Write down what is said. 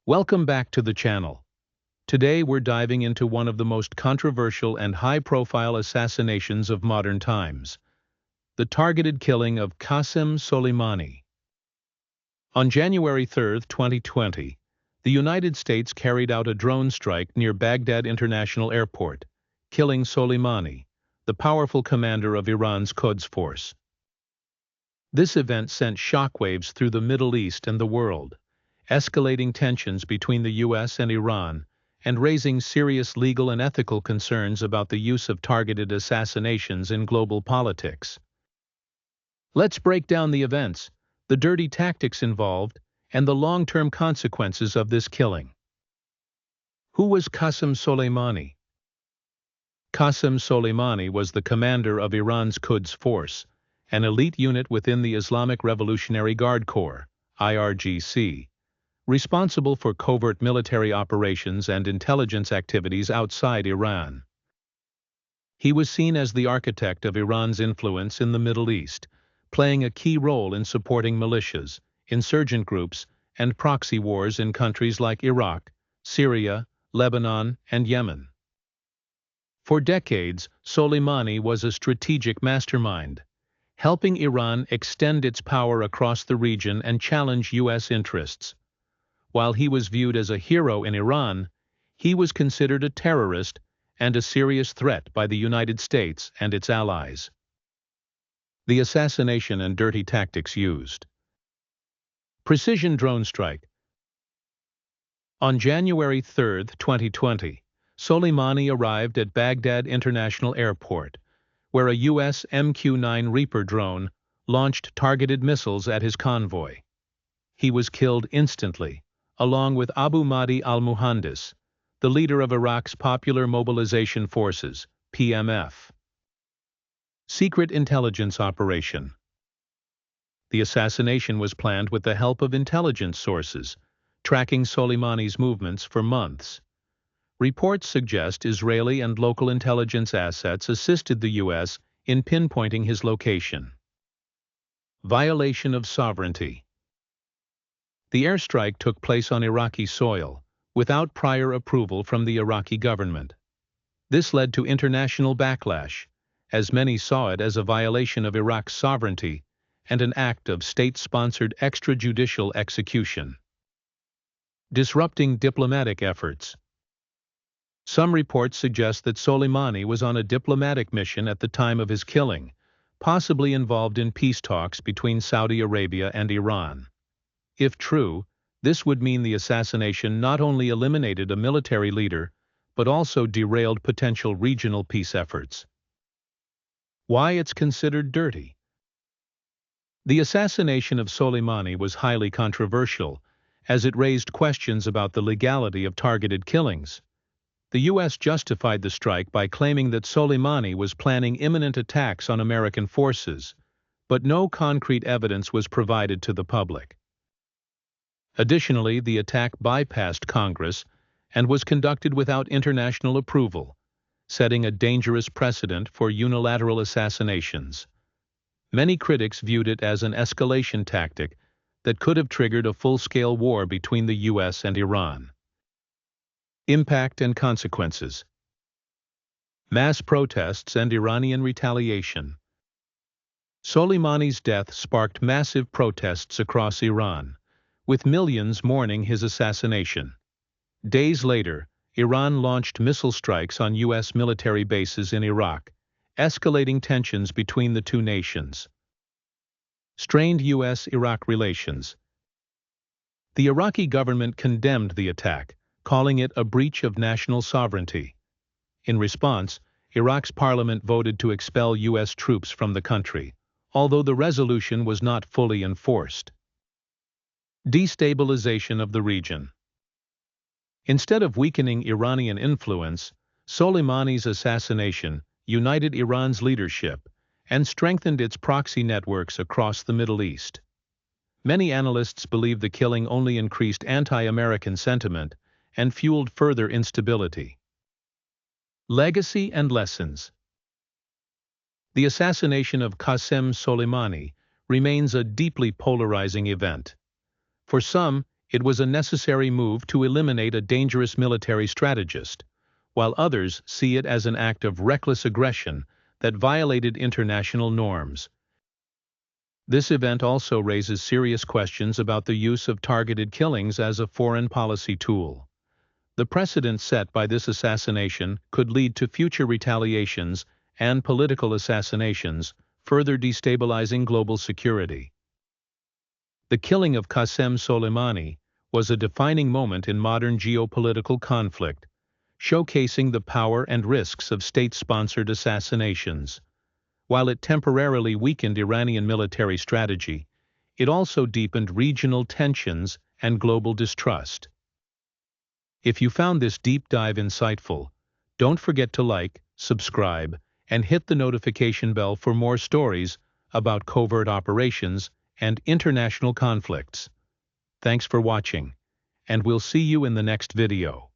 Welcome back to the channel. Today we're diving into one of the most controversial and high-profile assassinations of modern times, the targeted killing of Qassem Soleimani. On January 3, 2020, the United States carried out a drone strike near Baghdad International Airport, killing Soleimani, the powerful commander of Iran's Quds force. This event sent shockwaves through the Middle East and the world, escalating tensions between the US and Iran and raising serious legal and ethical concerns about the use of targeted assassinations in global politics. Let's break down the events, the dirty tactics involved, and the long-term consequences of this killing. Who was Qassem Soleimani? Qassem Soleimani was the commander of Iran's Quds force, an elite unit within the Islamic Revolutionary Guard Corps, IRGC, responsible for covert military operations and intelligence activities outside Iran. He was seen as the architect of Iran's influence in the Middle East, playing a key role in supporting militias, insurgent groups, and proxy wars in countries like Iraq, Syria, Lebanon, and Yemen. For decades, Soleimani was a strategic mastermind, helping Iran extend its power across the region and challenge US interests. While he was viewed as a hero in Iran, he was considered a terrorist and a serious threat by the United States and its allies. The assassination and dirty tactics used. Precision drone strike. On January 3, 2020, Soleimani arrived at Baghdad International Airport, where a US MQ-9 Reaper drone launched targeted missiles at his convoy. He was killed instantly, along with Abu Mahdi al-Muhandis, the leader of Iraq's Popular Mobilization Forces, PMF. Secret intelligence operation. The assassination was planned with the help of intelligence sources, tracking Soleimani's movements for months. Reports suggest Israeli and local intelligence assets assisted the US in pinpointing his location. Violation of sovereignty. The airstrike took place on Iraqi soil, without prior approval from the Iraqi government. This led to international backlash, as many saw it as a violation of Iraq's sovereignty and an act of state-sponsored extrajudicial execution. Disrupting diplomatic efforts. Some reports suggest that Soleimani was on a diplomatic mission at the time of his killing, possibly involved in peace talks between Saudi Arabia and Iran. If true, this would mean the assassination not only eliminated a military leader, but also derailed potential regional peace efforts. Why it's considered dirty? The assassination of Soleimani was highly controversial, as it raised questions about the legality of targeted killings. The US justified the strike by claiming that Soleimani was planning imminent attacks on American forces, but no concrete evidence was provided to the public. Additionally, the attack bypassed Congress and was conducted without international approval, setting a dangerous precedent for unilateral assassinations. Many critics viewed it as an escalation tactic that could have triggered a full-scale war between the US and Iran. Impact and consequences. Mass protests and Iranian retaliation. Soleimani's death sparked massive protests across Iran, with millions mourning his assassination. Days later, Iran launched missile strikes on US military bases in Iraq, escalating tensions between the two nations. Strained US-Iraq relations. The Iraqi government condemned the attack, calling it a breach of national sovereignty. In response, Iraq's parliament voted to expel US troops from the country, although the resolution was not fully enforced. Destabilization of the region. Instead of weakening Iranian influence, Soleimani's assassination united Iran's leadership and strengthened its proxy networks across the Middle East. Many analysts believe the killing only increased anti-American sentiment and fueled further instability. Legacy and lessons. The assassination of Qassem Soleimani remains a deeply polarizing event. For some, It was a necessary move to eliminate a dangerous military strategist, while others see it as an act of reckless aggression that violated international norms. This event also raises serious questions about the use of targeted killings as a foreign policy tool. The precedent set by this assassination could lead to future retaliations and political assassinations, further destabilizing global security. The killing of Qassem Soleimani was a defining moment in modern geopolitical conflict, showcasing the power and risks of state-sponsored assassinations. While it temporarily weakened Iranian military strategy, it also deepened regional tensions and global distrust. If you found this deep dive insightful, don't forget to like, subscribe, and hit the notification bell for more stories about covert operations and international conflicts. Thanks for watching, and we'll see you in the next video.